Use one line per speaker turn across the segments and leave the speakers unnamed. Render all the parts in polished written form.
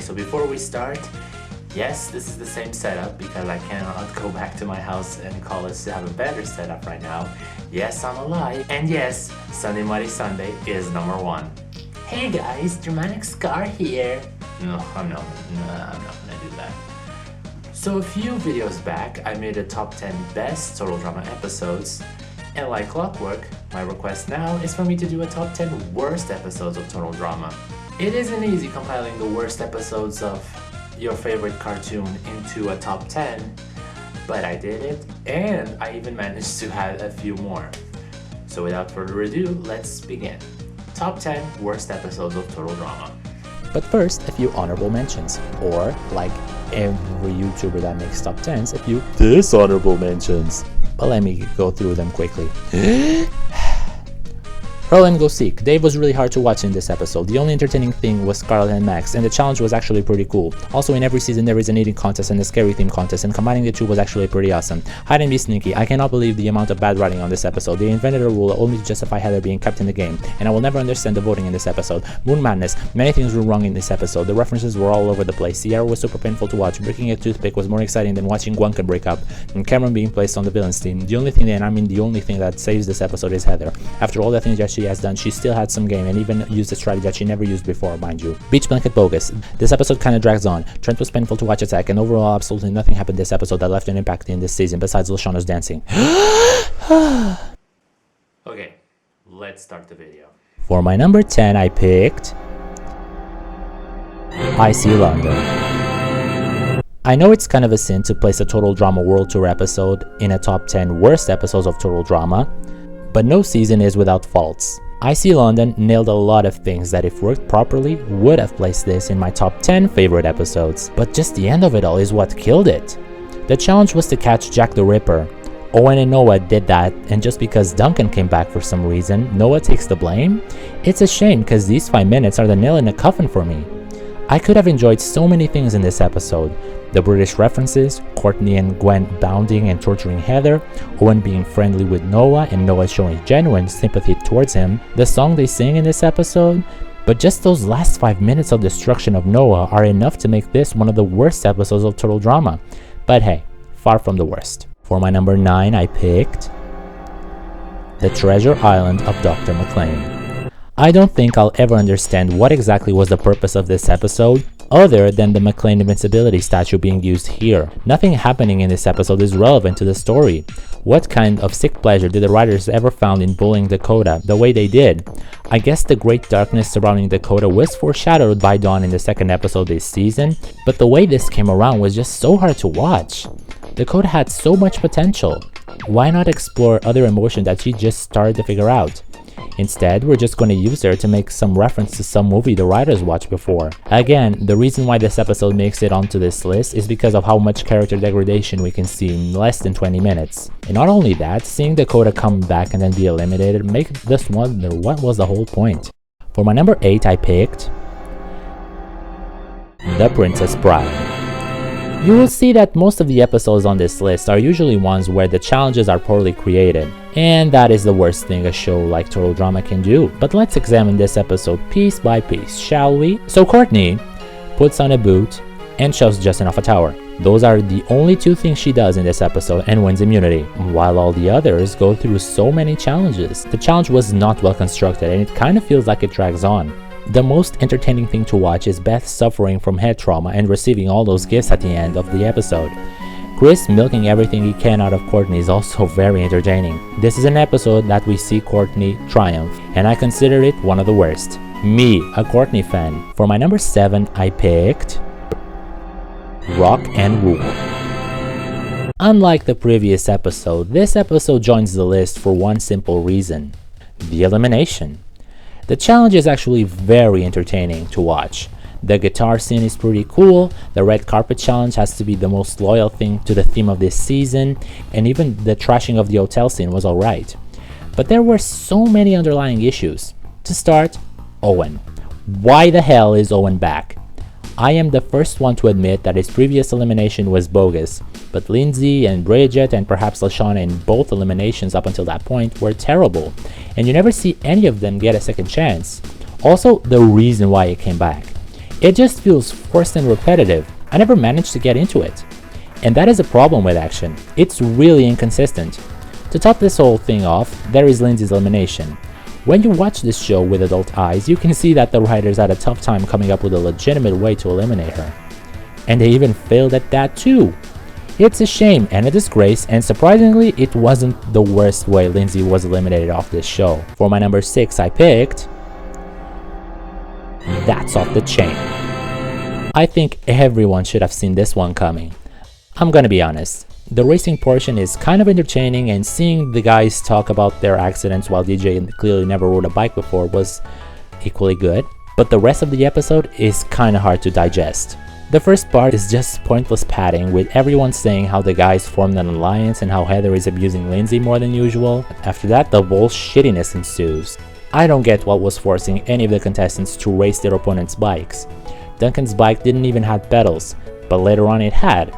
so before we start, yes, this is the same setup because I cannot go back to my house and call us to have a better setup right now. Yes, I'm alive. And yes, Sunday Muddy Sunday is number 1. Hey guys, Dramatic Scar here. No, I'm not gonna do that. So a few videos back, I made a top 10 best Total Drama episodes. And like clockwork, my request now is for me to do a top 10 worst episodes of Total Drama. It isn't easy compiling the worst episodes of your favorite cartoon into a top 10, but I did it, and I even managed to add a few more. So without further ado, let's begin. Top 10 worst episodes of Total Drama.
But first, a few honorable mentions, or like every YouTuber that makes top 10s, a few dishonorable mentions. But let me go through them quickly. Hurl and Go Seek. Dave was really hard to watch in this episode. The only entertaining thing was Scarlet and Max, and the challenge was actually pretty cool. Also, in every season there is an eating contest and a scary theme contest, and combining the two was actually pretty awesome. Hide and Be Sneaky. I cannot believe the amount of bad writing on this episode. They invented a rule only to justify Heather being kept in the game, and I will never understand the voting in this episode. Moon Madness. Many things were wrong in this episode. The references were all over the place. Sierra was super painful to watch. Breaking a toothpick was more exciting than watching Guanca break up, and Cameron being placed on the villains team. The only thing that saves this episode is Heather. After all the things that she has done, she still had some game and even used a strategy that she never used before, mind you. Beach Blanket Bogus. This episode kinda drags on. Trent was painful to watch attack, and overall absolutely nothing happened this episode that left an impact in this season besides Lashana's dancing.
Okay, let's start the video.
For my number 10, I picked Icy London. I know it's kind of a sin to place a Total Drama World Tour episode in a top 10 worst episodes of Total Drama, but no season is without faults. Icy London nailed a lot of things that, if worked properly, would have placed this in my top 10 favorite episodes. But just the end of it all is what killed it. The challenge was to catch Jack the Ripper. Owen and Noah did that, and just because Duncan came back for some reason, Noah takes the blame? It's a shame because these 5 minutes are the nail in the coffin for me. I could have enjoyed so many things in this episode. The British references, Courtney and Gwen bounding and torturing Heather, Owen being friendly with Noah and Noah showing genuine sympathy towards him, the song they sing in this episode, but just those last 5 minutes of destruction of Noah are enough to make this one of the worst episodes of Total Drama. But hey, far from the worst. For my number 9, I picked The Treasure Island of Dr. McClane. I don't think I'll ever understand what exactly was the purpose of this episode, other than the McClane invincibility statue being used here. Nothing happening in this episode is relevant to the story. What kind of sick pleasure did the writers ever found in bullying Dakota the way they did? I guess the great darkness surrounding Dakota was foreshadowed by Dawn in the second episode this season, but the way this came around was just so hard to watch. Dakota had so much potential. Why not explore other emotions that she just started to figure out? Instead, we're just going to use her to make some reference to some movie the writers watched before. Again, the reason why this episode makes it onto this list is because of how much character degradation we can see in less than 20 minutes. And not only that, seeing Dakota come back and then be eliminated makes us wonder what was the whole point. For my number 8, I picked The Princess Bride. You will see that most of the episodes on this list are usually ones where the challenges are poorly created, and that is the worst thing a show like Total Drama can do. But let's examine this episode piece by piece, shall we? So Courtney puts on a boot and shoves Justin off a tower. Those are the only 2 things she does in this episode and wins immunity, while all the others go through so many challenges. The challenge was not well constructed and it kind of feels like it drags on. The most entertaining thing to watch is Beth suffering from head trauma and receiving all those gifts at the end of the episode. Chris milking everything he can out of Courtney is also very entertaining. This is an episode that we see Courtney triumph, and I consider it one of the worst. Me, a Courtney fan. For my number 7, I picked Rock and Rule. Unlike the previous episode, this episode joins the list for one simple reason: the elimination. The challenge is actually very entertaining to watch. The guitar scene is pretty cool, the red carpet challenge has to be the most loyal thing to the theme of this season, and even the trashing of the hotel scene was alright. But there were so many underlying issues. To start, Owen. Why the hell is Owen back? I am the first one to admit that his previous elimination was bogus, but Lindsay and Bridget and perhaps Lashana in both eliminations up until that point were terrible, and you never see any of them get a second chance. Also, the reason why he came back. It just feels forced and repetitive. I never managed to get into it. And that is a problem with action. It's really inconsistent. To top this whole thing off, there is Lindsay's elimination. When you watch this show with adult eyes, you can see that the writers had a tough time coming up with a legitimate way to eliminate her. And they even failed at that too. It's a shame and a disgrace, and surprisingly, it wasn't the worst way Lindsay was eliminated off this show. For my number 6, I picked That's Off the Chain. I think everyone should have seen this one coming. I'm gonna be honest. The racing portion is kind of entertaining, and seeing the guys talk about their accidents while DJ clearly never rode a bike before was equally good, but the rest of the episode is kinda hard to digest. The first part is just pointless padding, with everyone saying how the guys formed an alliance and how Heather is abusing Lindsay more than usual. After that, the whole shittiness ensues. I don't get what was forcing any of the contestants to race their opponents' bikes. Duncan's bike didn't even have pedals, but later on it had.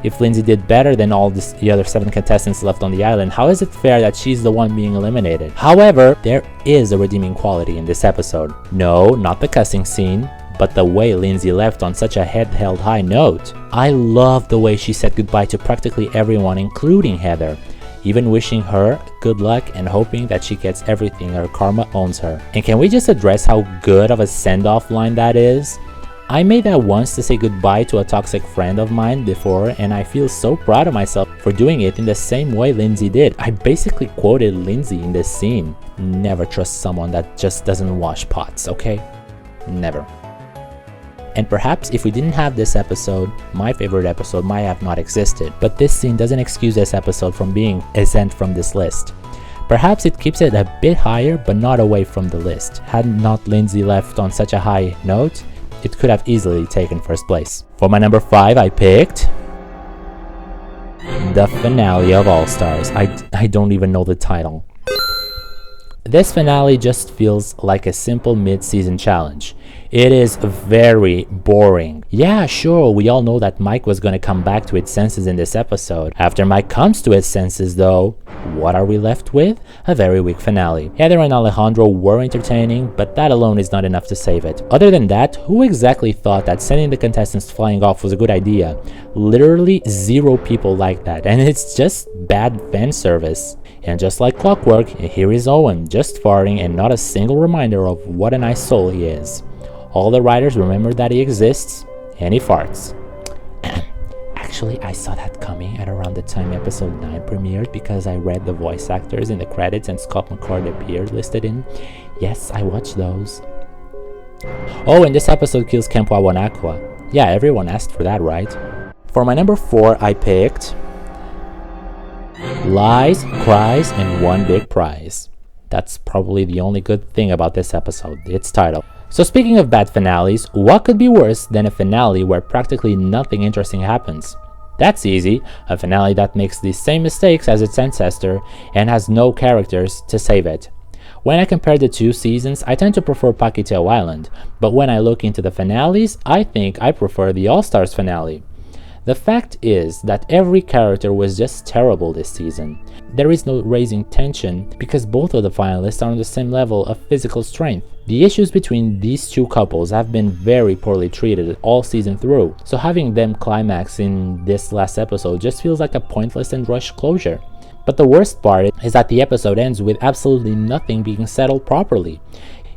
If Lindsay did better than all the other 7 contestants left on the island, how is it fair that she's the one being eliminated? However, there is a redeeming quality in this episode. No, not the cussing scene, but the way Lindsay left on such a head-held high note. I love the way she said goodbye to practically everyone, including Heather, even wishing her good luck and hoping that she gets everything her karma owns her. And can we just address how good of a send-off line that is? I made that once to say goodbye to a toxic friend of mine before, and I feel so proud of myself for doing it in the same way Lindsay did. I basically quoted Lindsay in this scene. Never trust someone that just doesn't wash pots, okay? Never. And perhaps if we didn't have this episode, my favorite episode might have not existed, but this scene doesn't excuse this episode from being exempt from this list. Perhaps it keeps it a bit higher, but not away from the list. Had not Lindsay left on such a high note, it could have easily taken first place. For my number 5, I picked the finale of All Stars. I don't even know the title. This finale just feels like a simple mid-season challenge. It is very boring. Yeah, sure, we all know that Mike was gonna come back to its senses in this episode. After Mike comes to his senses though, what are we left with? A very weak finale. Heather and Alejandro were entertaining, but that alone is not enough to save it. Other than that, who exactly thought that sending the contestants flying off was a good idea? Literally 0 people like that, and it's just bad fan service. And just like clockwork, here is Owen, just farting and not a single reminder of what a nice soul he is. All the writers remember that he exists, and he farts. Actually, I saw that coming at around the time episode 9 premiered because I read the voice actors in the credits and Scott McCord appeared listed in. Yes, I watched those. Oh, and this episode kills Campo Awanakwa. Yeah, everyone asked for that, right? For my number 4, I picked Lies, Cries, and One Big Prize. That's probably the only good thing about this episode, its title. So speaking of bad finales, what could be worse than a finale where practically nothing interesting happens? That's easy, a finale that makes the same mistakes as its ancestor and has no characters to save it. When I compare the 2 seasons, I tend to prefer Paquetá Island, but when I look into the finales, I think I prefer the All-Stars finale. The fact is that every character was just terrible this season. There is no raising tension because both of the finalists are on the same level of physical strength. The issues between these 2 couples have been very poorly treated all season through, so having them climax in this last episode just feels like a pointless and rushed closure. But the worst part is that the episode ends with absolutely nothing being settled properly.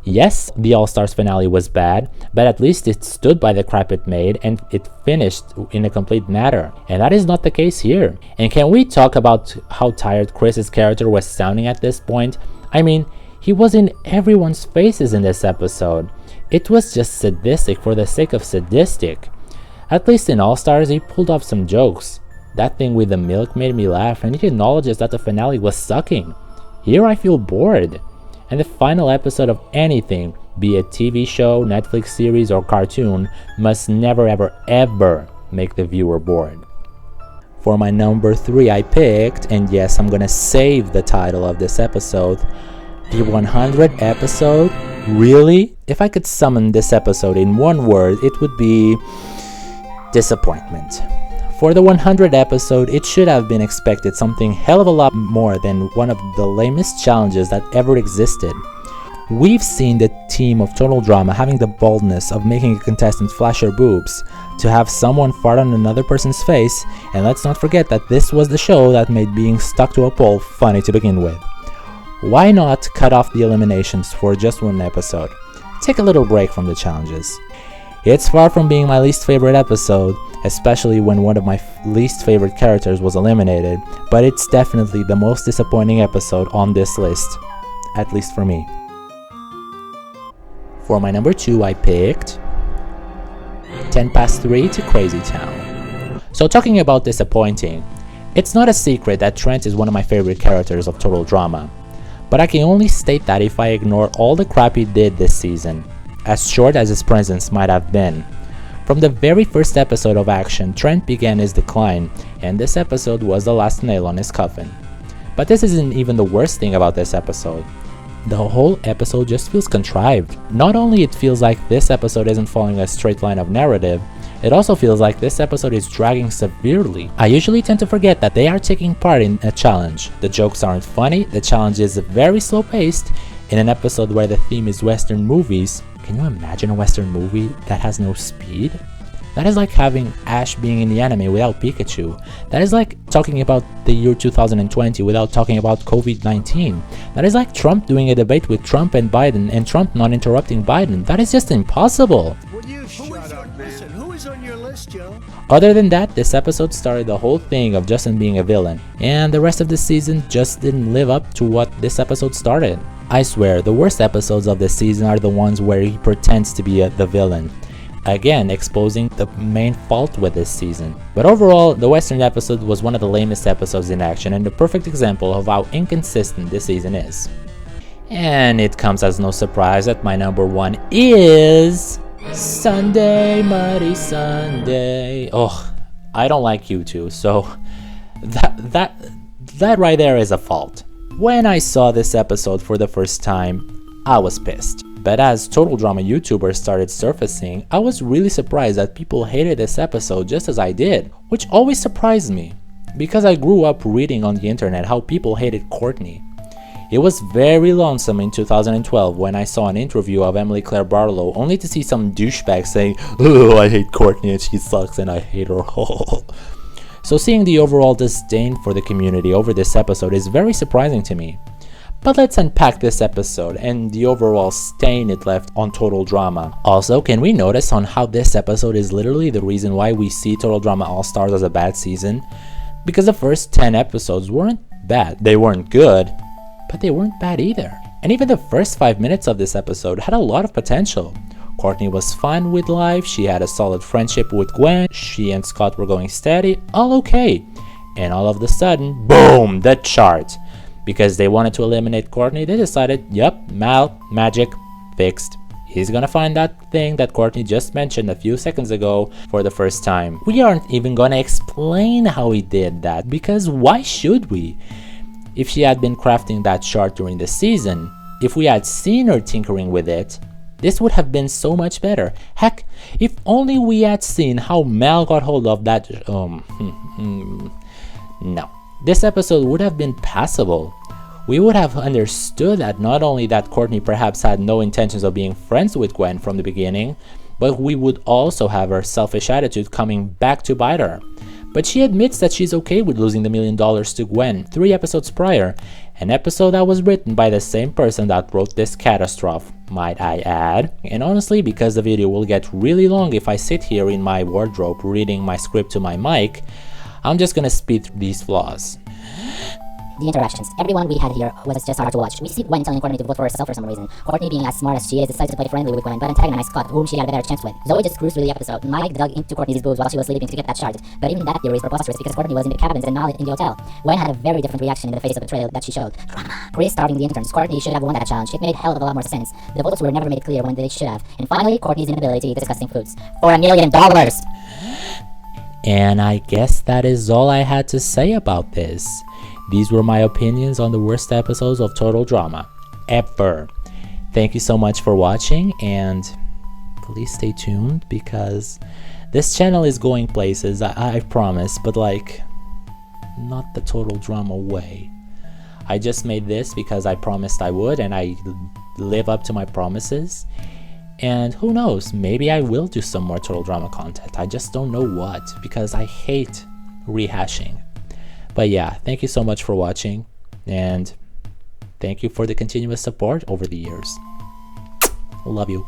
Yes, the All-Stars finale was bad, but at least it stood by the crap it made and it finished in a complete manner. And that is not the case here. And can we talk about how tired Chris's character was sounding at this point? I mean, he was in everyone's faces in this episode. It was just sadistic for the sake of sadistic. At least in All-Stars, he pulled off some jokes. That thing with the milk made me laugh, and he acknowledges that the finale was sucking. Here I feel bored. And the final episode of anything, be it TV show, Netflix series, or cartoon, must never ever make the viewer bored. For my number 3, I picked, and yes, I'm gonna save the title of this episode, the 100th episode. Really? If I could summon this episode in one word, it would be disappointment. For the 100th episode, it should have been expected something hell of a lot more than one of the lamest challenges that ever existed. We've seen the team of Total Drama having the boldness of making a contestant flash her boobs, to have someone fart on another person's face, and let's not forget that this was the show that made being stuck to a pole funny to begin with. Why not cut off the eliminations for just one episode? Take a little break from the challenges. It's far from being my least favorite episode, especially when one of my least favorite characters was eliminated, but it's definitely the most disappointing episode on this list, at least for me. For my number 2, I picked 10 past 3 to Crazy Town. So talking about disappointing, it's not a secret that Trent is one of my favorite characters of Total Drama, but I can only state that if I ignore all the crap he did this season, as short as his presence might have been. From the very first episode of Action, Trent began his decline, and this episode was the last nail on his coffin. But this isn't even the worst thing about this episode. The whole episode just feels contrived. Not only it feels like this episode isn't following a straight line of narrative, it also feels like this episode is dragging severely. I usually tend to forget that they are taking part in a challenge. The jokes aren't funny, the challenge is very slow paced. In an episode where the theme is Western movies, can you imagine a Western movie that has no speed? That is like having Ash being in the anime without Pikachu. That is like talking about the year 2020 without talking about COVID-19. That is like Trump doing a debate with Trump and Biden and Trump not interrupting Biden. That is just impossible.
Would you shut up, man? Listen, who is on your list, Joe?
Other than that, this episode started the whole thing of Justin being a villain, and the rest of the season just didn't live up to what this episode started. I swear, the worst episodes of this season are the ones where he pretends to be the villain. Again, exposing the main fault with this season. But overall, the Western episode was one of the lamest episodes in Action and the perfect example of how inconsistent this season is. And it comes as no surprise that my number 1 is Sunday, Muddy Sunday. Oh, I don't like you two, so that right there is a fault. When I saw this episode for the first time, I was pissed. But as Total Drama YouTubers started surfacing, I was really surprised that people hated this episode just as I did, which always surprised me, because I grew up reading on the internet how people hated Courtney. It was very lonesome in 2012 when I saw an interview of Emily Claire Barlow only to see some douchebag saying, "Oh, I hate Courtney and she sucks and I hate her." So seeing the overall disdain for the community over this episode is very surprising to me. But let's unpack this episode and the overall stain it left on Total Drama. Also, can we notice on how this episode is literally the reason why we see Total Drama All-Stars as a bad season? Because the first 10 episodes weren't bad. They weren't good, but they weren't bad either. And even the first 5 minutes of this episode had a lot of potential. Courtney was fine with life, she had a solid friendship with Gwen, she and Scott were going steady, all okay. And all of a sudden, boom, the chart. Because they wanted to eliminate Courtney, they decided, yep, magic, fixed. He's gonna find that thing that Courtney just mentioned a few seconds ago for the first time. We aren't even gonna explain how he did that, because why should we? If she had been crafting that chart during the season, if we had seen her tinkering with it, this would have been so much better. Heck, if only we had seen how Mel got hold of that. No. This episode would have been passable. We would have understood that not only that Courtney perhaps had no intentions of being friends with Gwen from the beginning, but we would also have her selfish attitude coming back to bite her. But she admits that she's okay with losing the $1 million to Gwen 3 episodes prior, an episode that was written by the same person that wrote this catastrophe, might I add. And honestly, because the video will get really long if I sit here in my wardrobe reading my script to my mic, I'm just gonna speed through these flaws.
The interactions. Everyone we had here was just hard to watch. We see Gwen telling Courtney to vote for herself for some reason. Courtney, being as smart as she is, decides to play friendly with Gwen, but antagonized Scott, whom she had a better chance with. Zoe just cruised through the episode. Mike dug into Courtney's boobs while she was sleeping to get that shard. But even that theory is preposterous because Courtney was in the cabins and not in the hotel. Gwen had a very different reaction in the face of the betrayal that she showed. Drama. Chris starting the interns. Courtney should have won that challenge. It made hell of a lot more sense. The votes were never made clear when they should have. And finally, Courtney's inability to eat disgusting foods. For $1 million!
And I guess that is all I had to say about this. These were my opinions on the worst episodes of Total Drama ever. Thank you so much for watching, and please stay tuned because this channel is going places, I promise, but like, not the Total Drama way. I just made this because I promised I would, and I live up to my promises. And who knows, maybe I will do some more total drama content. I just don't know what, because I hate rehashing. But yeah, thank you so much for watching, and thank you for the continuous support over the years. Love you.